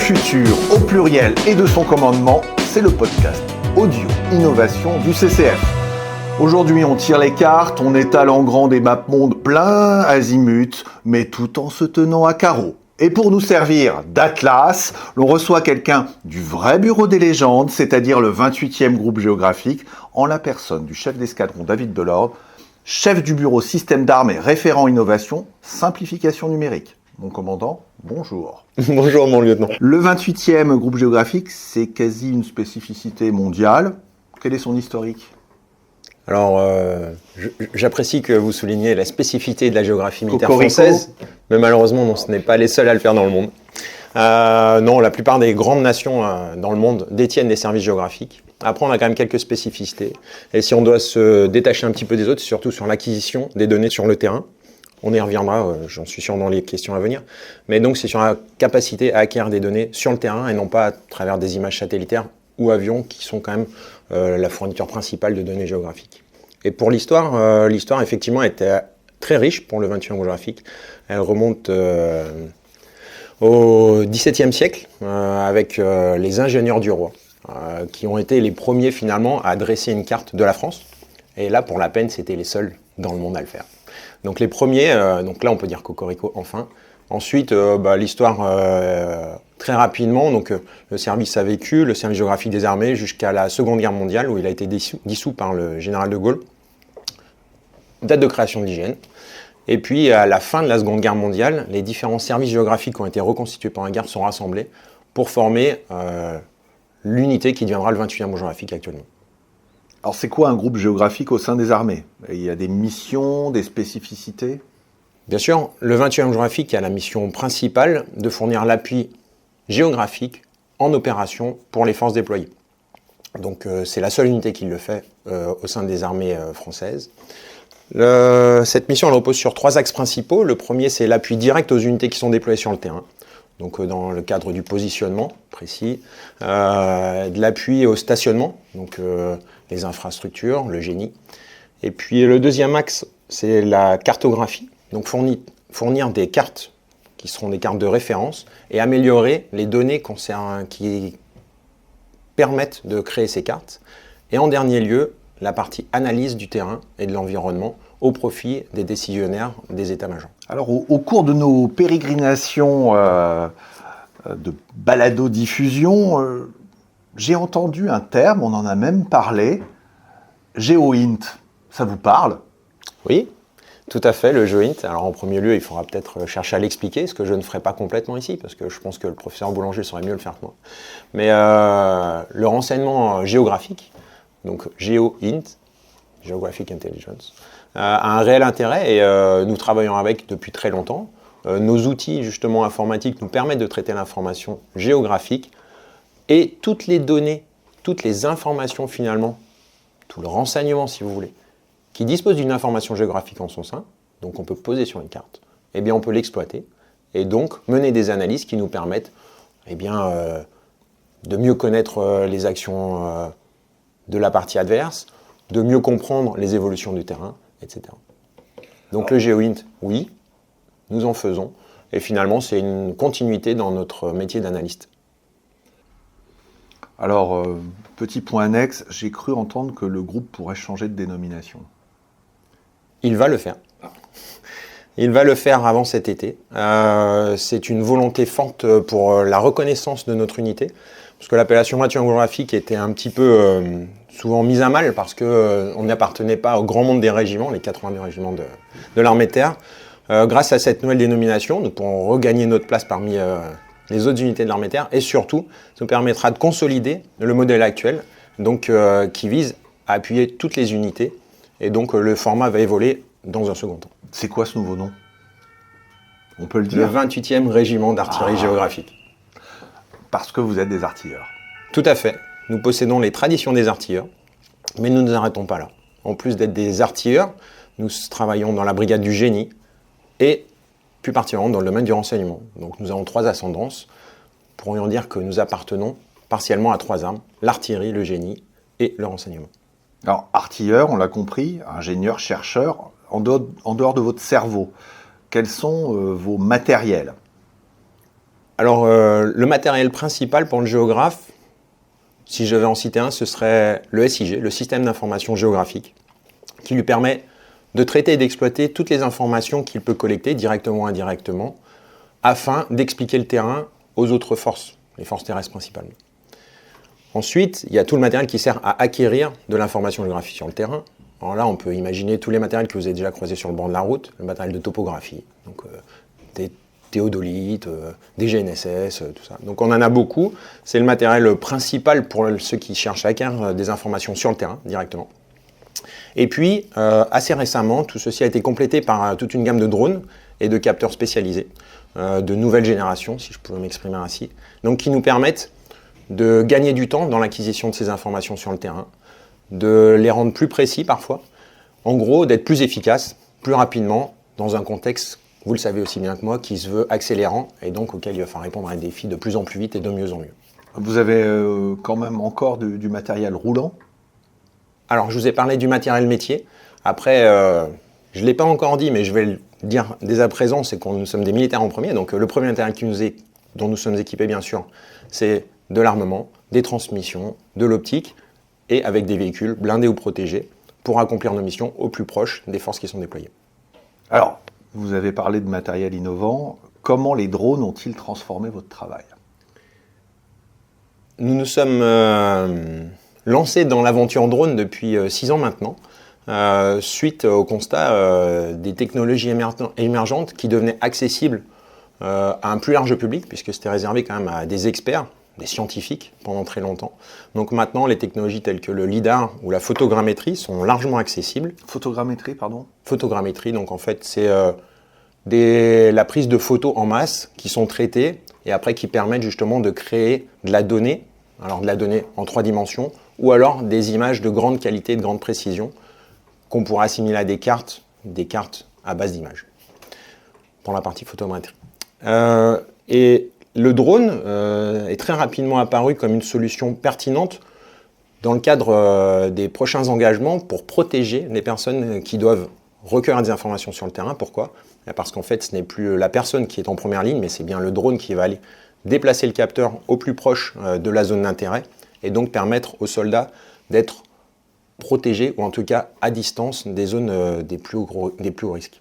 futur au pluriel et de son commandement, c'est le podcast Audio Innovation du CCF. Aujourd'hui, on tire les cartes, on étale en grand des mapmondes plein azimut, mais tout en se tenant à carreau. Et pour nous servir d'atlas, l'on reçoit quelqu'un du vrai bureau des légendes, c'est-à-dire le 28e groupe géographique, en la personne du chef d'escadron David Delordre, chef du bureau système d'armée référent innovation, simplification numérique. Mon commandant, bonjour. Bonjour mon lieutenant. Le 28e groupe géographique, c'est quasi une spécificité mondiale. Quel est son historique ? Alors, j'apprécie que vous souligniez la spécificité de la géographie militaire Cocorico. française, mais malheureusement, non, ce n'est pas les seuls à le faire dans le monde. Non, la plupart des grandes nations dans le monde détiennent des services géographiques. Après, on a quand même quelques spécificités. Et si on doit se détacher un petit peu des autres, c'est surtout sur l'acquisition des données sur le terrain. On y reviendra, j'en suis sûr, dans les questions à venir. Mais donc, c'est sur la capacité à acquérir des données sur le terrain et non pas à travers des images satellitaires ou avions qui sont quand même la fourniture principale de données géographiques. Et pour l'histoire, l'histoire effectivement était très riche pour le 28e géographique. Elle remonte au XVIIe siècle avec les ingénieurs du roi qui ont été les premiers finalement à dresser une carte de la France. Et là, pour la peine, c'était les seuls dans le monde à le faire. Donc les premiers, donc là on peut dire Cocorico enfin. Ensuite, l'histoire très rapidement, donc le service a vécu, le service géographique des armées jusqu'à la Seconde Guerre mondiale où il a été dissous par le général de Gaulle. Date de création de l'IGN. Et puis à la fin de la Seconde Guerre mondiale, les différents services géographiques qui ont été reconstitués pendant la guerre sont rassemblés pour former l'unité qui deviendra le 28e géographique actuellement. Alors c'est quoi un groupe géographique au sein des armées ? Il y a des missions, des spécificités ? Bien sûr, le 28e géographique a la mission principale de fournir l'appui géographique en opération pour les forces déployées. Donc c'est la seule unité qui le fait au sein des armées françaises. Cette mission elle repose sur 3 axes principaux. Le premier, c'est l'appui direct aux unités qui sont déployées sur le terrain. Donc dans le cadre du positionnement précis, de l'appui au stationnement, donc les infrastructures, le génie. Et puis le deuxième axe, c'est la cartographie, donc fournir des cartes qui seront des cartes de référence et améliorer les données qui permettent de créer ces cartes. Et en dernier lieu, la partie analyse du terrain et de l'environnement au profit des décisionnaires des états-majors. Alors au cours de nos pérégrinations de balado-diffusion, j'ai entendu un terme, on en a même parlé, GeoInt. Ça vous parle ? Oui, tout à fait, le GeoInt. Alors en premier lieu, il faudra peut-être chercher à l'expliquer, ce que je ne ferai pas complètement ici, parce que je pense que le professeur Boulanger saurait mieux le faire que moi. Mais le renseignement géographique, donc GeoInt, Geographic Intelligence, a un réel intérêt et nous travaillons avec depuis très longtemps. Nos outils justement informatiques nous permettent de traiter l'information géographique et toutes les données, toutes les informations finalement, tout le renseignement si vous voulez, qui dispose d'une information géographique en son sein, donc on peut poser sur une carte, eh bien on peut l'exploiter et donc mener des analyses qui nous permettent de mieux connaître les actions de la partie adverse, de mieux comprendre les évolutions du terrain, etc. Donc le GeoInt, oui, nous en faisons, et finalement c'est une continuité dans notre métier d'analyste. Alors, petit point annexe, j'ai cru entendre que le groupe pourrait changer de dénomination. Il va le faire. Il va le faire avant cet été. C'est une volonté forte pour la reconnaissance de notre unité, parce que l'appellation 28e géographique était un petit peu souvent mise à mal, parce qu'on n'appartenait pas au grand monde des régiments, les 82 régiments de l'armée de terre. Grâce à cette nouvelle dénomination, nous pourrons regagner notre place parmi les autres unités de l'armée de terre, et surtout, ça nous permettra de consolider le modèle actuel, donc qui vise à appuyer toutes les unités, et donc le format va évoluer dans un second temps. C'est quoi ce nouveau nom ? On peut le Le dire ? 28e régiment d'artillerie géographique. Parce que vous êtes des artilleurs. Tout à fait. Nous possédons les traditions des artilleurs, mais nous ne nous arrêtons pas là. En plus d'être des artilleurs, nous travaillons dans la brigade du génie et plus particulièrement dans le domaine du renseignement. Donc nous avons 3 ascendances. Pourrions dire que nous appartenons partiellement à 3 armes, l'artillerie, le génie et le renseignement. Alors, artilleur, on l'a compris, ingénieur, chercheur, en dehors de votre cerveau, quels sont vos matériels ? Alors, le matériel principal pour le géographe, si je devais en citer un, ce serait le SIG, le système d'information géographique, qui lui permet de traiter et d'exploiter toutes les informations qu'il peut collecter, directement ou indirectement, afin d'expliquer le terrain aux autres forces, les forces terrestres principalement. Ensuite, il y a tout le matériel qui sert à acquérir de l'information géographique sur le terrain. Alors là, on peut imaginer tous les matériels que vous avez déjà croisés sur le bord de la route, le matériel de topographie, donc des théodolites, des GNSS, tout ça. Donc on en a beaucoup. C'est le matériel principal pour ceux qui cherchent à acquérir des informations sur le terrain directement. Et puis, assez récemment, tout ceci a été complété par toute une gamme de drones et de capteurs spécialisés, de nouvelle génération, si je pouvais m'exprimer ainsi, donc qui nous permettent de gagner du temps dans l'acquisition de ces informations sur le terrain, de les rendre plus précis parfois, en gros, d'être plus efficace, plus rapidement, dans un contexte, vous le savez aussi bien que moi, qui se veut accélérant et donc auquel il va falloir répondre à des défis de plus en plus vite et de mieux en mieux. Vous avez quand même encore du matériel roulant? Alors, je vous ai parlé du matériel métier. Après, je ne l'ai pas encore dit, mais je vais le dire dès à présent, c'est que nous sommes des militaires en premier. Donc, le premier matériel dont nous sommes équipés, bien sûr, c'est de l'armement, des transmissions, de l'optique, et avec des véhicules blindés ou protégés pour accomplir nos missions au plus proche des forces qui sont déployées. Alors, vous avez parlé de matériel innovant. Comment les drones ont-ils transformé votre travail? Nous nous sommes lancés dans l'aventure drone depuis 6 ans maintenant, suite au constat des technologies émergentes qui devenaient accessibles à un plus large public, puisque c'était réservé quand même à des experts, des scientifiques pendant très longtemps. Donc maintenant, les technologies telles que le lidar ou la photogrammétrie sont largement accessibles. Photogrammétrie, pardon? Photogrammétrie, donc en fait, c'est la prise de photos en masse qui sont traitées et après qui permettent justement de créer de la donnée, alors de la donnée en 3 dimensions, ou alors des images de grande qualité, de grande précision, qu'on pourra assimiler à des cartes à base d'images, pour la partie photogrammétrie. Et le drone est très rapidement apparu comme une solution pertinente dans le cadre des prochains engagements pour protéger les personnes qui doivent recueillir des informations sur le terrain. Pourquoi? Parce qu'en fait, ce n'est plus la personne qui est en première ligne, mais c'est bien le drone qui va aller déplacer le capteur au plus proche de la zone d'intérêt et donc permettre aux soldats d'être protégés ou en tout cas à distance des zones des plus hauts risques.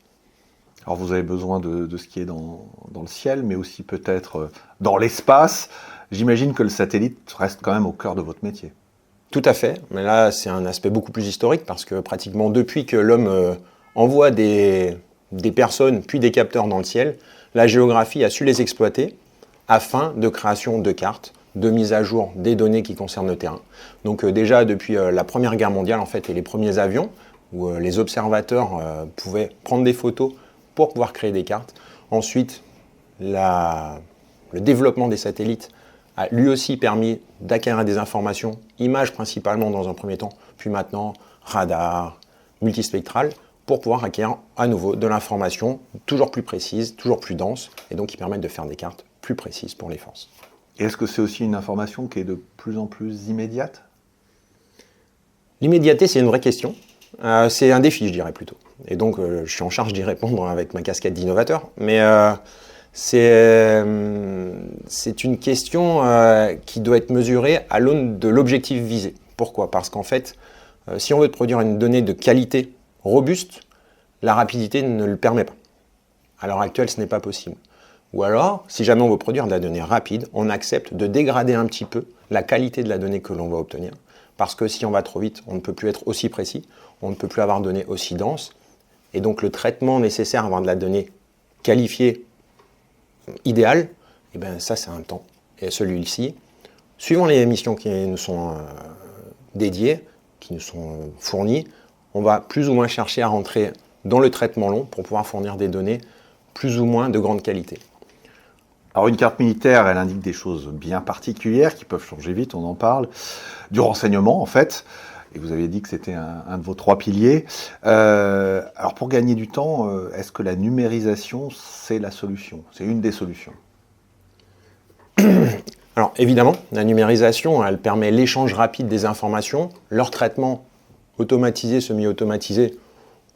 Alors vous avez besoin de ce qui est dans le ciel, mais aussi peut-être dans l'espace. J'imagine que le satellite reste quand même au cœur de votre métier. Tout à fait, mais là c'est un aspect beaucoup plus historique parce que pratiquement depuis que l'homme envoie des personnes puis des capteurs dans le ciel, la géographie a su les exploiter afin de création de cartes, de mise à jour des données qui concernent le terrain. Donc déjà depuis la Première Guerre mondiale en fait et les premiers avions où les observateurs pouvaient prendre des photos pour pouvoir créer des cartes. Ensuite, le développement des satellites a lui aussi permis d'acquérir des informations, images principalement dans un premier temps, puis maintenant radar, multispectral, pour pouvoir acquérir à nouveau de l'information toujours plus précise, toujours plus dense, et donc qui permettent de faire des cartes plus précises pour les forces. Et est-ce que c'est aussi une information qui est de plus en plus immédiate? L'immédiateté, c'est une vraie question. C'est un défi, je dirais plutôt. Et donc, je suis en charge d'y répondre avec ma casquette d'innovateur. Mais c'est une question qui doit être mesurée à l'aune de l'objectif visé. Pourquoi? Parce qu'en fait, si on veut produire une donnée de qualité robuste, la rapidité ne le permet pas. À l'heure actuelle, ce n'est pas possible. Ou alors, si jamais on veut produire de la donnée rapide, on accepte de dégrader un petit peu la qualité de la donnée que l'on va obtenir. Parce que si on va trop vite, on ne peut plus être aussi précis, on ne peut plus avoir de données aussi denses. Et donc le traitement nécessaire à avoir de la donnée qualifiée, idéale, et bien ça c'est un temps. Et celui-ci, suivant les missions qui nous sont dédiées, qui nous sont fournies, on va plus ou moins chercher à rentrer dans le traitement long pour pouvoir fournir des données plus ou moins de grande qualité. Alors une carte militaire, elle indique des choses bien particulières qui peuvent changer vite, on en parle. Du renseignement en fait, et vous aviez dit que c'était un de vos 3 piliers. Alors pour gagner du temps, est-ce que la numérisation c'est la solution? C'est une des solutions? Alors évidemment, la numérisation, elle permet l'échange rapide des informations, leur traitement automatisé, semi-automatisé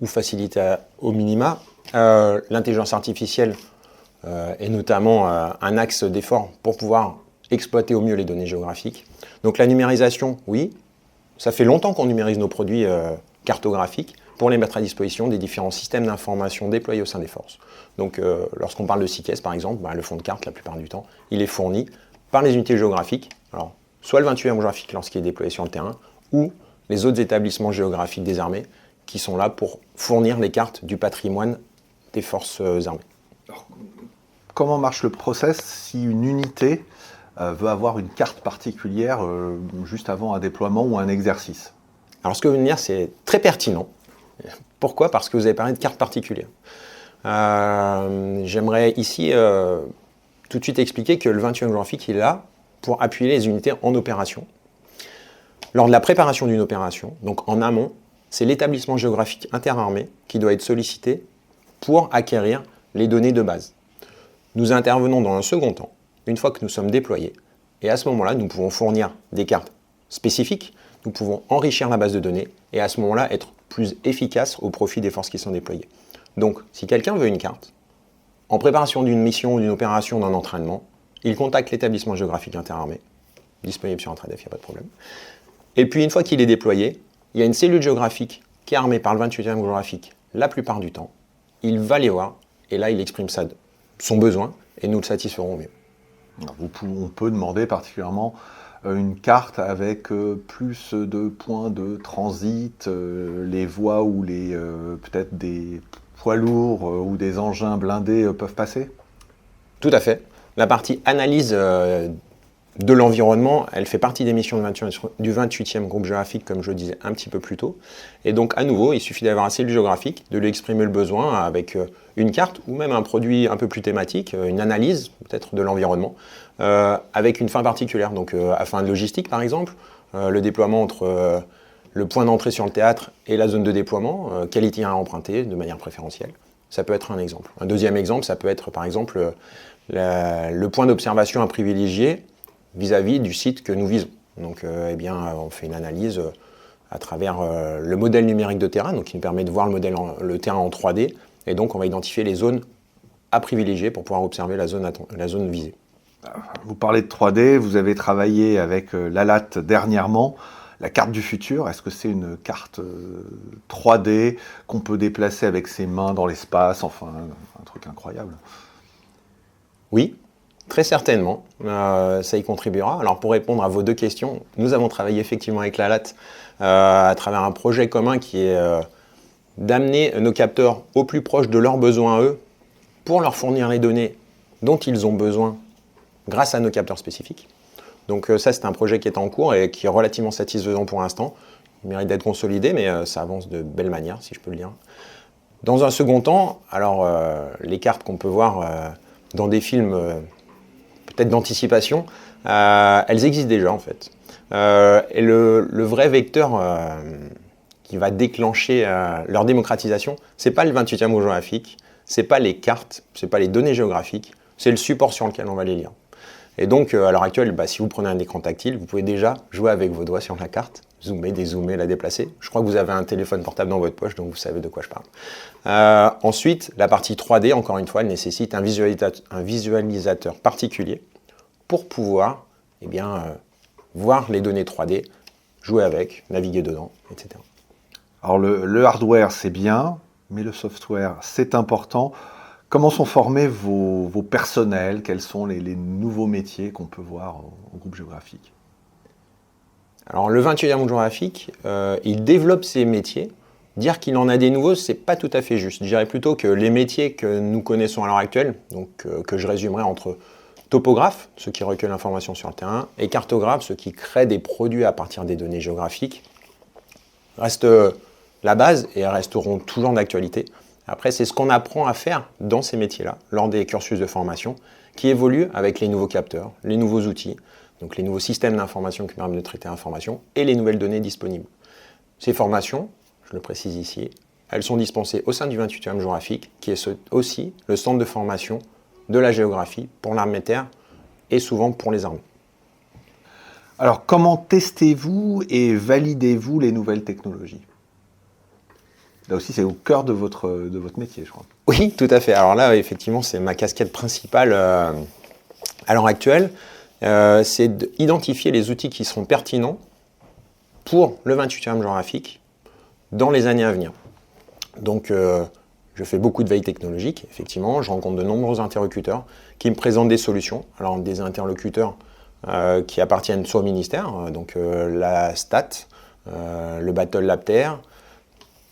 ou facilité au minima. L'intelligence artificielle et notamment un axe d'effort pour pouvoir exploiter au mieux les données géographiques. Donc la numérisation, oui, ça fait longtemps qu'on numérise nos produits cartographiques pour les mettre à disposition des différents systèmes d'information déployés au sein des forces. Donc lorsqu'on parle de CICES par exemple, le fond de carte la plupart du temps, il est fourni par les unités géographiques, alors soit le 28e géographique lorsqu'il est déployé sur le terrain, ou les autres établissements géographiques des armées qui sont là pour fournir les cartes du patrimoine des forces armées. Alors, comment marche le process si une unité veut avoir une carte particulière juste avant un déploiement ou un exercice? Alors ce que vous venez de dire, c'est très pertinent. Pourquoi? Parce que vous avez parlé de cartes particulières. J'aimerais ici tout de suite expliquer que le 28e géographique est là pour appuyer les unités en opération. Lors de la préparation d'une opération, donc en amont, c'est l'établissement géographique interarmé qui doit être sollicité pour acquérir les données de base. Nous intervenons dans un second temps, une fois que nous sommes déployés, et à ce moment-là, nous pouvons fournir des cartes spécifiques, nous pouvons enrichir la base de données, et à ce moment-là, être plus efficaces au profit des forces qui sont déployées. Donc, si quelqu'un veut une carte, en préparation d'une mission ou d'une opération, d'un entraînement, il contacte l'établissement géographique interarmé, disponible sur Intradef, il n'y a pas de problème. Et puis, une fois qu'il est déployé, il y a une cellule géographique qui est armée par le 28e géographique la plupart du temps. Il va les voir, et là, il exprime son besoin, et nous le satisferons au mieux. On peut demander particulièrement une carte avec plus de points de transit, les voies où peut-être des poids lourds ou des engins blindés peuvent passer? Tout à fait. La partie analyse de l'environnement, elle fait partie des missions du 28e groupe géographique, comme je le disais un petit peu plus tôt. Et donc, à nouveau, il suffit d'avoir un cellule géographique, de lui exprimer le besoin avec une carte ou même un produit un peu plus thématique, une analyse peut-être de l'environnement, avec une fin particulière. Donc, à fin de logistique, par exemple, le déploiement entre le point d'entrée sur le théâtre et la zone de déploiement, quel itinéraire emprunter de manière préférentielle. Ça peut être un exemple. Un deuxième exemple, ça peut être, par exemple, le point d'observation à privilégier vis-à-vis du site que nous visons. Donc, on fait une analyse à travers le modèle numérique de terrain, donc qui nous permet de voir le terrain en 3D, et donc on va identifier les zones à privilégier pour pouvoir observer la zone visée. Vous parlez de 3D, vous avez travaillé avec l'ALAT dernièrement. La carte du futur, est-ce que c'est une carte 3D qu'on peut déplacer avec ses mains dans l'espace? Enfin, un truc incroyable. Oui, très certainement, ça y contribuera. Alors pour répondre à vos deux questions, nous avons travaillé effectivement avec l'ALAT à travers un projet commun qui est d'amener nos capteurs au plus proche de leurs besoins à eux pour leur fournir les données dont ils ont besoin grâce à nos capteurs spécifiques. Donc ça, c'est un projet qui est en cours et qui est relativement satisfaisant pour l'instant. Il mérite d'être consolidé, mais ça avance de belle manière, si je peux le dire. Dans un second temps, alors les cartes qu'on peut voir dans des films peut-être d'anticipation, elles existent déjà en fait. Et le vrai vecteur qui va déclencher leur démocratisation, c'est pas le 28e géographique, c'est pas les cartes, c'est pas les données géographiques, c'est le support sur lequel on va les lire. Et donc, à l'heure actuelle, si vous prenez un écran tactile, vous pouvez déjà jouer avec vos doigts sur la carte, zoomer, dézoomer, la déplacer. Je crois que vous avez un téléphone portable dans votre poche, donc vous savez de quoi je parle. Ensuite, la partie 3D, encore une fois, elle nécessite un visualisateur particulier pour pouvoir voir les données 3D, jouer avec, naviguer dedans, etc. Alors, le hardware, c'est bien, mais le software, c'est important. Comment sont formés vos personnels? Quels sont les nouveaux métiers qu'on peut voir au groupe géographique? Alors le 28e géographique, il développe ses métiers. Dire qu'il en a des nouveaux, c'est pas tout à fait juste. Je dirais plutôt que les métiers que nous connaissons à l'heure actuelle, donc que je résumerai entre topographes, ceux qui recueillent l'information sur le terrain, et cartographes, ceux qui créent des produits à partir des données géographiques, restent la base et resteront toujours d'actualité. Après, c'est ce qu'on apprend à faire dans ces métiers-là, lors des cursus de formation, qui évoluent avec les nouveaux capteurs, les nouveaux outils, donc les nouveaux systèmes d'information qui permettent de traiter l'information, et les nouvelles données disponibles. Ces formations, je le précise ici, elles sont dispensées au sein du 28e géographique, qui est aussi le centre de formation de la géographie pour l'armée de terre et souvent pour les armées. Alors, comment testez-vous et validez-vous les nouvelles technologies? Là aussi, c'est au cœur de votre métier, je crois. Oui, tout à fait. Alors là, effectivement, c'est ma casquette principale à l'heure actuelle. C'est d'identifier les outils qui seront pertinents pour le 28e géographique dans les années à venir. Donc, je fais beaucoup de veille technologique, effectivement. Je rencontre de nombreux interlocuteurs qui me présentent des solutions. Alors, des interlocuteurs qui appartiennent soit au ministère, donc la STAT, le Battle Labter,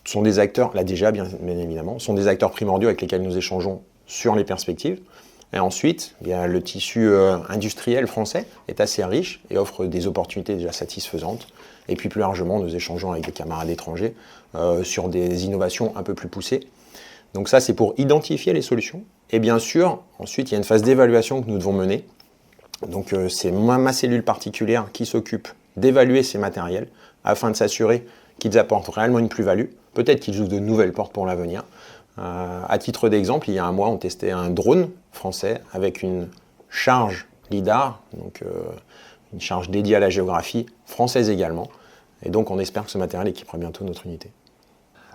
sont des acteurs, la DGA bien évidemment, sont des acteurs primordiaux avec lesquels nous échangeons sur les perspectives. Et ensuite, il y a le tissu industriel français est assez riche et offre des opportunités déjà satisfaisantes. Et puis plus largement, nous échangeons avec des camarades étrangers sur des innovations un peu plus poussées. Donc ça, c'est pour identifier les solutions. Et bien sûr, ensuite, il y a une phase d'évaluation que nous devons mener. Donc c'est ma cellule particulière qui s'occupe d'évaluer ces matériels afin de s'assurer qu'ils apportent réellement une plus-value. Peut-être qu'ils ouvrent de nouvelles portes pour l'avenir. À titre d'exemple, il y a un mois, on testait un drone français avec une charge LIDAR, donc une charge dédiée à la géographie, française également. Et donc on espère que ce matériel équipera bientôt notre unité.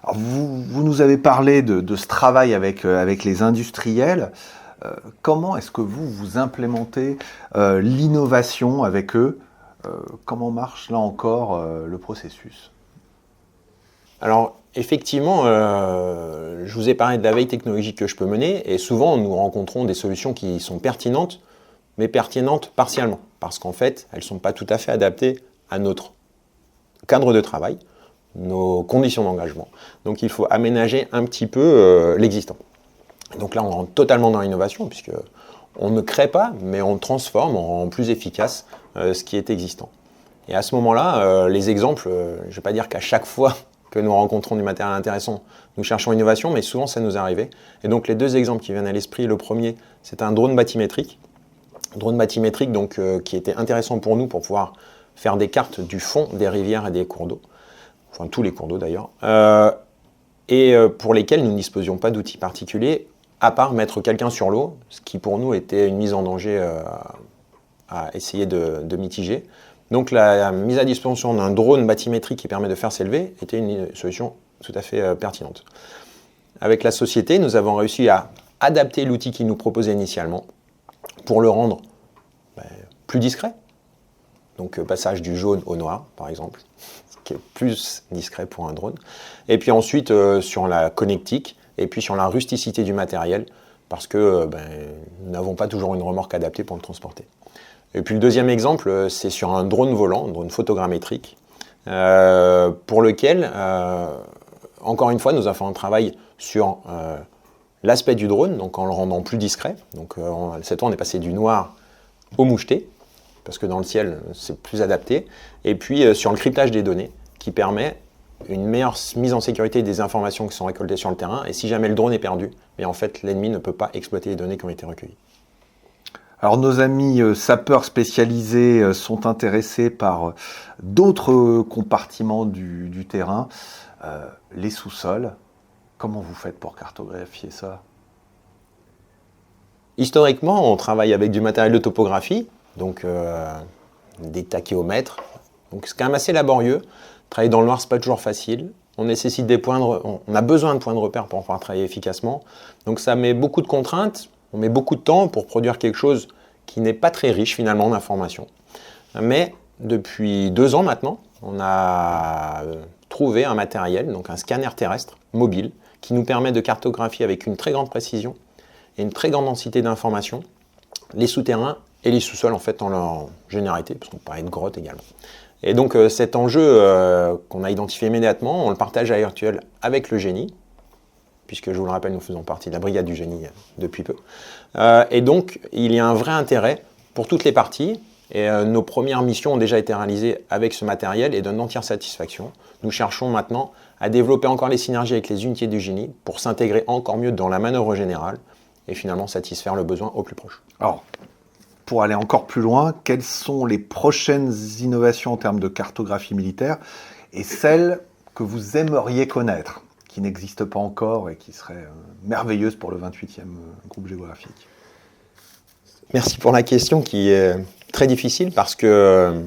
Alors vous nous avez parlé de ce travail avec les industriels. Comment est-ce que vous implémentez l'innovation avec eux? Comment marche là encore le processus? Alors effectivement, je vous ai parlé de la veille technologique que je peux mener et souvent nous rencontrons des solutions qui sont pertinentes, mais pertinentes partiellement, parce qu'en fait elles ne sont pas tout à fait adaptées à notre cadre de travail, nos conditions d'engagement. Donc il faut aménager un petit peu l'existant. Donc là on rentre totalement dans l'innovation, puisque on ne crée pas, mais on transforme, on rend plus efficace ce qui est existant. Et à ce moment-là, les exemples, je ne vais pas dire qu'à chaque fois que nous rencontrons du matériel intéressant, nous cherchons l'innovation, mais souvent ça nous arrive. Et donc les deux exemples qui viennent à l'esprit, le premier, c'est un drone bathymétrique. Drone bathymétrique donc, qui était intéressant pour nous pour pouvoir faire des cartes du fond des rivières et des cours d'eau, enfin tous les cours d'eau d'ailleurs, et pour lesquels nous ne disposions pas d'outils particuliers, à part mettre quelqu'un sur l'eau, ce qui pour nous était une mise en danger à essayer de mitiger. Donc la mise à disposition d'un drone bathymétrique qui permet de faire s'élever était une solution tout à fait pertinente. Avec la société, nous avons réussi à adapter l'outil qu'ils nous proposaient initialement pour le rendre plus discret. Donc passage du jaune au noir, par exemple, ce qui est plus discret pour un drone. Et puis ensuite sur la connectique et puis sur la rusticité du matériel, parce que nous n'avons pas toujours une remorque adaptée pour le transporter. Et puis le deuxième exemple, c'est sur un drone volant, un drone photogrammétrique, pour lequel, encore une fois, nous avons fait un travail sur l'aspect du drone, donc en le rendant plus discret. Donc cette fois, on est passé du noir au moucheté, parce que dans le ciel, c'est plus adapté. Et puis sur le cryptage des données, qui permet une meilleure mise en sécurité des informations qui sont récoltées sur le terrain. Et si jamais le drone est perdu, mais en fait, l'ennemi ne peut pas exploiter les données qui ont été recueillies. Alors nos amis sapeurs spécialisés sont intéressés par d'autres compartiments du terrain, les sous-sols. Comment vous faites pour cartographier ça? Historiquement, on travaille avec du matériel de topographie, donc des tachéomètres. Donc c'est quand même assez laborieux. Travailler dans le noir, c'est pas toujours facile. On nécessite on a besoin de points de repère pour pouvoir travailler efficacement. Donc ça met beaucoup de contraintes. On met beaucoup de temps pour produire quelque chose qui n'est pas très riche finalement en informations. Mais depuis 2 ans maintenant, on a trouvé un matériel, donc un scanner terrestre mobile, qui nous permet de cartographier avec une très grande précision et une très grande densité d'informations les souterrains et les sous-sols en fait en leur généralité, parce qu'on parlait de grottes également. Et donc cet enjeu qu'on a identifié immédiatement, on le partage à l'heure actuelle avec le génie, puisque je vous le rappelle, nous faisons partie de la brigade du génie depuis peu. Et donc, il y a un vrai intérêt pour toutes les parties, et nos premières missions ont déjà été réalisées avec ce matériel et donnent entière satisfaction. Nous cherchons maintenant à développer encore les synergies avec les unités du génie pour s'intégrer encore mieux dans la manœuvre générale et finalement satisfaire le besoin au plus proche. Alors, pour aller encore plus loin, quelles sont les prochaines innovations en termes de cartographie militaire et celles que vous aimeriez connaître, qui n'existent pas encore et qui seraient merveilleuses pour le 28e groupe géographique? Merci pour la question qui est très difficile parce que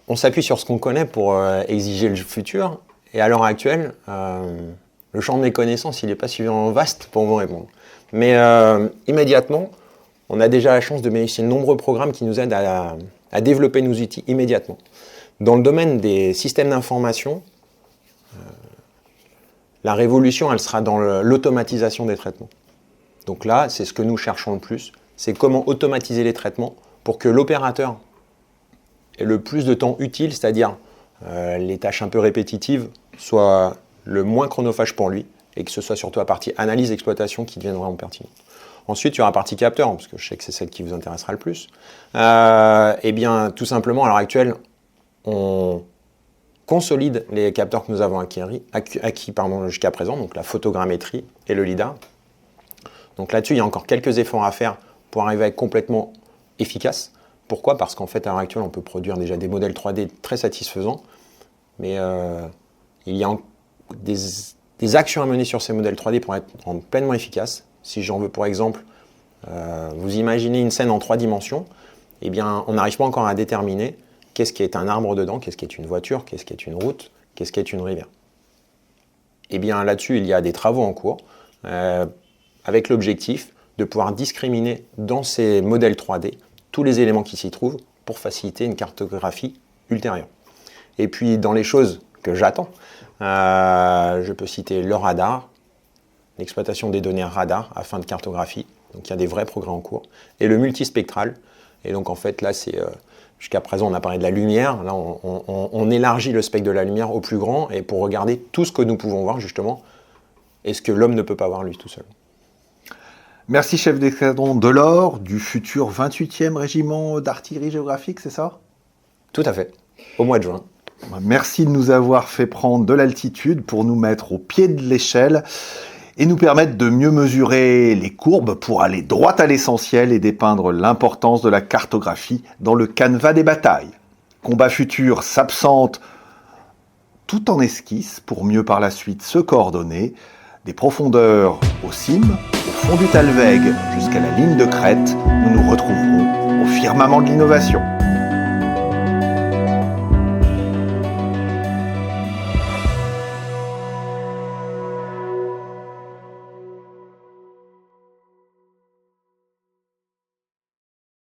on s'appuie sur ce qu'on connaît pour exiger le futur Et à l'heure actuelle, le champ de mes connaissances, il n'est pas suffisamment vaste pour vous répondre. Mais immédiatement, on a déjà la chance de bénéficier de nombreux programmes qui nous aident à développer nos outils immédiatement. Dans le domaine des systèmes d'information, la révolution, elle sera dans l'automatisation des traitements. Donc là, c'est ce que nous cherchons le plus, c'est comment automatiser les traitements pour que l'opérateur ait le plus de temps utile, c'est-à-dire les tâches un peu répétitives soient le moins chronophage pour lui et que ce soit surtout la partie analyse exploitation qui devienne vraiment pertinente. Ensuite, il y aura la partie capteur, parce que je sais que c'est celle qui vous intéressera le plus. Eh bien, tout simplement, à l'heure actuelle, on consolide les capteurs que nous avons acquis jusqu'à présent, donc la photogrammétrie et le LIDAR. Donc là-dessus, il y a encore quelques efforts à faire pour arriver à être complètement efficace. Pourquoi ? Parce qu'en fait, à l'heure actuelle, on peut produire déjà des modèles 3D très satisfaisants, mais il y a des actions à mener sur ces modèles 3D pour être pleinement efficaces. Si j'en veux pour exemple, vous imaginez une scène en 3 dimensions, eh bien, on n'arrive pas encore à déterminer qu'est-ce qui est un arbre dedans, qu'est-ce qui est une voiture, qu'est-ce qui est une route, qu'est-ce qui est une rivière. Eh bien, là-dessus, il y a des travaux en cours, avec l'objectif de pouvoir discriminer dans ces modèles 3D tous les éléments qui s'y trouvent pour faciliter une cartographie ultérieure. Et puis, dans les choses que j'attends, je peux citer le radar, l'exploitation des données radar à fin de cartographie, donc il y a des vrais progrès en cours, et le multispectral, et donc en fait là c'est, jusqu'à présent on a parlé de la lumière, là on élargit le spectre de la lumière au plus grand, et pour regarder tout ce que nous pouvons voir justement, et ce que l'homme ne peut pas voir lui tout seul. Merci chef d'escadron Delors, du futur 28e régiment d'artillerie géographique, c'est ça ? Tout à fait, au mois de juin. Merci de nous avoir fait prendre de l'altitude pour nous mettre au pied de l'échelle et nous permettre de mieux mesurer les courbes pour aller droit à l'essentiel et dépeindre l'importance de la cartographie dans le canevas des batailles. Combat Futur s'absente tout en esquisse pour mieux par la suite se coordonner. Des profondeurs au cime, au fond du Talweg jusqu'à la ligne de crête, nous nous retrouverons au firmament de l'innovation.